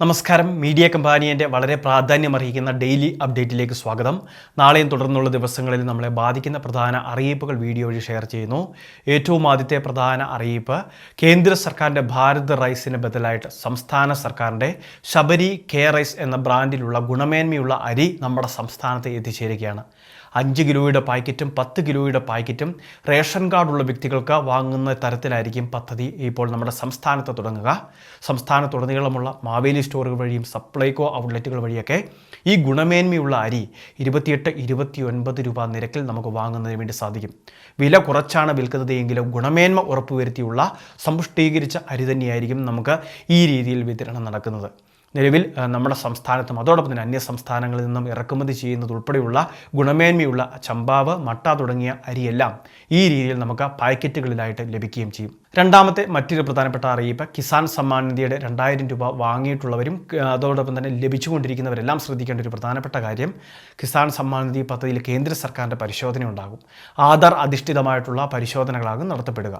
നമസ്കാരം. മീഡിയ കമ്പാനിയൻ്റെ വളരെ പ്രാധാന്യമർഹിക്കുന്ന ഡെയിലി അപ്ഡേറ്റിലേക്ക് സ്വാഗതം. നാളെയും തുടർന്നുള്ള ദിവസങ്ങളിൽ നമ്മളെ ബാധിക്കുന്ന പ്രധാന അറിയിപ്പുകൾ വീഡിയോ വഴി ഷെയർ ചെയ്യുന്നു. ഏറ്റവും ആദ്യത്തെ പ്രധാന അറിയിപ്പ്, കേന്ദ്ര സർക്കാരിൻ്റെ ഭാരത് റൈസിന് ബദലായിട്ട് സംസ്ഥാന സർക്കാരിൻ്റെ ശബരി കെ റൈസ് എന്ന ബ്രാൻഡിലുള്ള ഗുണമേന്മയുള്ള അരി നമ്മുടെ സംസ്ഥാനത്ത് എത്തിച്ചേരുകയാണ്. 5 കിലോയുടെ പാക്കറ്റും 10 കിലോയുടെ പാക്കറ്റും റേഷൻ കാർഡുള്ള വ്യക്തികൾക്ക് വാങ്ങുന്ന തരത്തിലായിരിക്കും പദ്ധതി ഇപ്പോൾ നമ്മുടെ സംസ്ഥാനത്ത് തുടങ്ങുക. സംസ്ഥാനത്തുടനീളമുള്ള മാവേലി സ്റ്റോറുകൾ വഴിയും സപ്ലൈകോ ഔട്ട്ലെറ്റുകൾ വഴിയൊക്കെ ഈ ഗുണമേന്മയുള്ള അരി 28-29 രൂപ നിരക്കിൽ നമുക്ക് വാങ്ങുന്നതിന് വേണ്ടി സാധിക്കും. വില കുറച്ചാണ് വിൽക്കുന്നത് എങ്കിലും ഗുണമേന്മ ഉറപ്പുവരുത്തിയുള്ള സമ്പുഷ്ടീകരിച്ച അരി തന്നെയായിരിക്കും നമുക്ക് ഈ രീതിയിൽ വിതരണം നടക്കുന്നത്. നിലവിൽ നമ്മുടെ സംസ്ഥാനത്തും അതോടൊപ്പം തന്നെ അന്യ സംസ്ഥാനങ്ങളിൽ നിന്നും ഇറക്കുമതി ചെയ്യുന്നതുൾപ്പെടെയുള്ള ഗുണമേന്മയുള്ള ചമ്പാവ്, മട്ട തുടങ്ങിയ അരിയെല്ലാം ഈ രീതിയിൽ നമുക്ക് പാക്കറ്റുകളിലായിട്ട് ലഭിക്കുകയും ചെയ്യും. രണ്ടാമത്തെ മറ്റൊരു പ്രധാനപ്പെട്ട അറിയിപ്പ്, കിസാൻ സമ്മാൻ നിധിയുടെ 2000 രൂപ വാങ്ങിയിട്ടുള്ളവരും അതോടൊപ്പം തന്നെ ലഭിച്ചുകൊണ്ടിരിക്കുന്നവരെല്ലാം ശ്രദ്ധിക്കേണ്ട ഒരു പ്രധാനപ്പെട്ട കാര്യം, കിസാൻ സമ്മാൻ നിധി പദ്ധതിയിൽ കേന്ദ്ര സർക്കാരിൻ്റെ പരിശോധന ഉണ്ടാകും. ആധാർ അധിഷ്ഠിതമായിട്ടുള്ള പരിശോധനകളാകും നടത്തപ്പെടുക.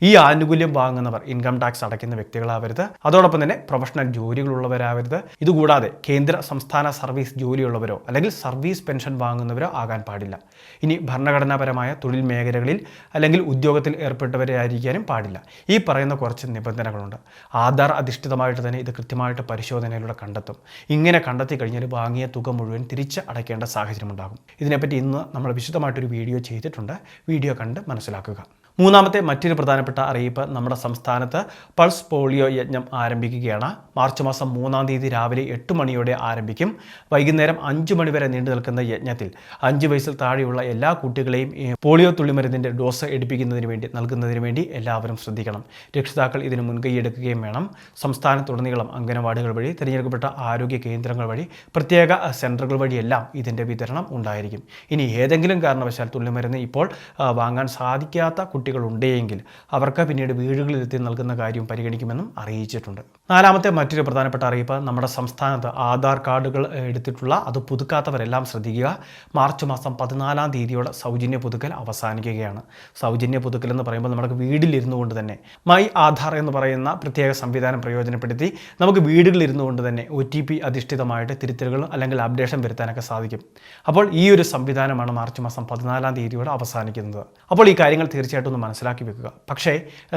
ഈ ആനുകൂല്യം വാങ്ങുന്നവർ ഇൻകം ടാക്സ് അടയ്ക്കുന്ന വ്യക്തികളാവരുത്, അതോടൊപ്പം തന്നെ പ്രൊഫഷണൽ ജോലികളുള്ളവരാവരുത്. ഇതുകൂടാതെ കേന്ദ്ര സംസ്ഥാന സർവീസ് ജോലിയുള്ളവരോ അല്ലെങ്കിൽ സർവീസ് പെൻഷൻ വാങ്ങുന്നവരോ ആകാൻ പാടില്ല. ഇനി ഭരണഘടനാപരമായ തൊഴിൽ മേഖലകളിൽ അല്ലെങ്കിൽ ഉദ്യോഗത്തിൽ ഏർപ്പെട്ടവരായിരിക്കാനും പാടില്ല. ഈ പറയുന്ന കുറച്ച് നിബന്ധനകളുണ്ട്. ആധാർ അധിഷ്ഠിതമായിട്ട് തന്നെ ഇത് കൃത്യമായിട്ട് പരിശോധനയിലൂടെ കണ്ടെത്തും. ഇങ്ങനെ കണ്ടെത്തി കഴിഞ്ഞാൽ വാങ്ങിയ തുക മുഴുവൻ തിരിച്ച് അടയ്ക്കേണ്ട സാഹചര്യമുണ്ടാകും. ഇതിനെപ്പറ്റി ഇന്ന് നമ്മൾ വിശദമായിട്ടൊരു വീഡിയോ ചെയ്തിട്ടുണ്ട്. വീഡിയോ കണ്ട് മനസ്സിലാക്കുക. മൂന്നാമത്തെ മറ്റൊരു പ്രധാനപ്പെട്ട അറിയിപ്പ്, നമ്മുടെ സംസ്ഥാനത്ത് പൾസ് പോളിയോ യജ്ഞം ആരംഭിക്കുകയാണ്. മാർച്ച് മാസം 3-ാം തീയതി രാവിലെ 8 മണിയോടെ ആരംഭിക്കും. വൈകുന്നേരം 5 മണി വരെ നീണ്ടു നിൽക്കുന്ന യജ്ഞത്തിൽ 5 വയസ്സിൽ താഴെയുള്ള എല്ലാ കുട്ടികളെയും പോളിയോ തുള്ളിമരുന്നിൻ്റെ ഡോസ് നൽകുന്നതിന് വേണ്ടി എല്ലാവരും ശ്രദ്ധിക്കണം. രക്ഷിതാക്കൾ ഇതിന് മുൻകൈ എടുക്കുകയും വേണം. സംസ്ഥാനത്തുടനീളം അംഗനവാടികൾ വഴി, തിരഞ്ഞെടുക്കപ്പെട്ട ആരോഗ്യ കേന്ദ്രങ്ങൾ വഴി, പ്രത്യേക സെൻറ്ററുകൾ വഴിയെല്ലാം ഇതിൻ്റെ വിതരണം ഉണ്ടായിരിക്കും. ഇനി ഏതെങ്കിലും കാരണവശാൽ തുള്ളിമരുന്ന് ഇപ്പോൾ വാങ്ങാൻ സാധിക്കാത്ത കുട്ടികളുണ്ടെങ്കിൽ അവർക്ക് പിന്നീട് വീടുകളിലെത്തി നൽകുന്ന കാര്യം പരിഗണിക്കുമെന്നും അറിയിച്ചിട്ടുണ്ട്. നാലാമത്തെ മറ്റൊരു പ്രധാനപ്പെട്ട അറിയിപ്പ്, നമ്മുടെ സംസ്ഥാനത്ത് ആധാർ കാർഡുകൾ എടുത്തിട്ടുള്ള അത് പുതുക്കാത്തവരെല്ലാം ശ്രദ്ധിക്കുക. മാർച്ച് മാസം 14-ാം തീയതിയോടെ സൗജന്യ പുതുക്കൽ അവസാനിക്കുകയാണ്. സൗജന്യ പുതുക്കൽ എന്ന് പറയുമ്പോൾ നമുക്ക് വീട്ടിലിരുന്നു കൊണ്ട് തന്നെ മൈ ആധാർ എന്ന് പറയുന്ന പ്രത്യേക സംവിധാനം പ്രയോജനപ്പെടുത്തി നമുക്ക് വീടുകളിലിരുന്നു കൊണ്ട് തന്നെ OTP അധിഷ്ഠിതമായിട്ട് തിരുത്തലുകൾ അല്ലെങ്കിൽ അപ്ഡേഷൻ വരുത്താനൊക്കെ സാധിക്കും. അപ്പോൾ ഈ ഒരു സംവിധാനമാണ് മാർച്ച് മാസം 14-ാം തീയതിയോടെ അവസാനിക്കുന്നത്. അപ്പോൾ ഈ കാര്യങ്ങൾ തീർച്ചയായിട്ടും ഒന്ന് മനസ്സിലാക്കി വെക്കുക. പക്ഷേ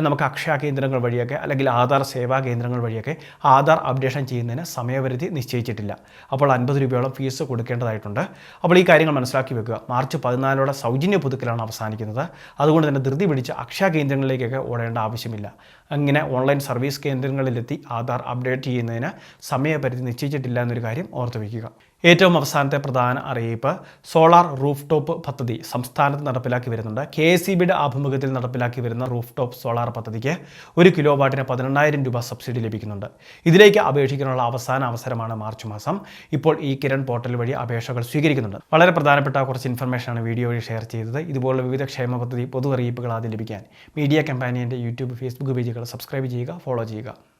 നമുക്ക് അക്ഷയ കേന്ദ്രങ്ങൾ വഴിയൊക്കെ അല്ലെങ്കിൽ ആധാർ സേവാ കേന്ദ്രങ്ങൾ വഴിയൊക്കെ ആധാർ അപ്ഡേഷൻ ചെയ്യുന്നതിന് സമയപരിധി നിശ്ചയിച്ചിട്ടില്ല. അപ്പോൾ 50 രൂപയോളം ഫീസ് കൊടുക്കേണ്ടതായിട്ടുണ്ട്. അപ്പോൾ ഈ കാര്യങ്ങൾ മനസ്സിലാക്കി വെക്കുക. മാർച്ച് 14-ഓടെ സൗജന്യ പുതുക്കലാണ് അവസാനിക്കുന്നത്. അതുകൊണ്ട് തന്നെ ധൃതി പിടിച്ച് അക്ഷയ കേന്ദ്രങ്ങളിലേക്കൊക്കെ ഓടേണ്ട ആവശ്യമില്ല. അങ്ങനെ ഓൺലൈൻ സർവീസ് കേന്ദ്രങ്ങളിലെത്തി ആധാർ അപ്ഡേറ്റ് ചെയ്യുന്നതിന് സമയപരിധി നിശ്ചയിച്ചിട്ടില്ല എന്നൊരു കാര്യം ഓർത്തു വയ്ക്കുക. ഏറ്റവും അവസാനത്തെ പ്രധാന അറിയിപ്പ്, സോളാർ റൂഫ് ടോപ്പ് പദ്ധതി സംസ്ഥാനത്ത് നടപ്പിലാക്കി വരുന്നുണ്ട്. KSEBിയുടെ ആഭിമുഖ്യത്തിൽ നടപ്പിലാക്കി വരുന്ന റൂഫ് ടോപ്പ് സോളാർ പദ്ധതിക്ക് 1 കിലോ വാട്ടിന് 12,000 രൂപ സബ്സിഡി ലഭിക്കുന്നുണ്ട്. ഇതിലേക്ക് അപേക്ഷിക്കാനുള്ള അവസാന അവസരമാണ് മാർച്ച് മാസം. ഇപ്പോൾ ഈ കിരൺ പോർട്ടൽ വഴി അപേക്ഷകൾ സ്വീകരിക്കുന്നുണ്ട്. വളരെ പ്രധാനപ്പെട്ട കുറച്ച് ഇൻഫർമേഷനാണ് വീഡിയോ വഴി ഷെയർ ചെയ്തത്. ഇതുപോലുള്ള വിവിധ ക്ഷേമ പദ്ധതി പൊതു അറിയിപ്പുകൾ ആദ്യം ലഭിക്കാൻ മീഡിയ കമ്പാനിയൻ്റെ യൂട്യൂബ്, ഫേസ്ബുക്ക് പേജുകൾ സബ്സ്ക്രൈബ് ചെയ്യുക, ഫോളോ ചെയ്യുക.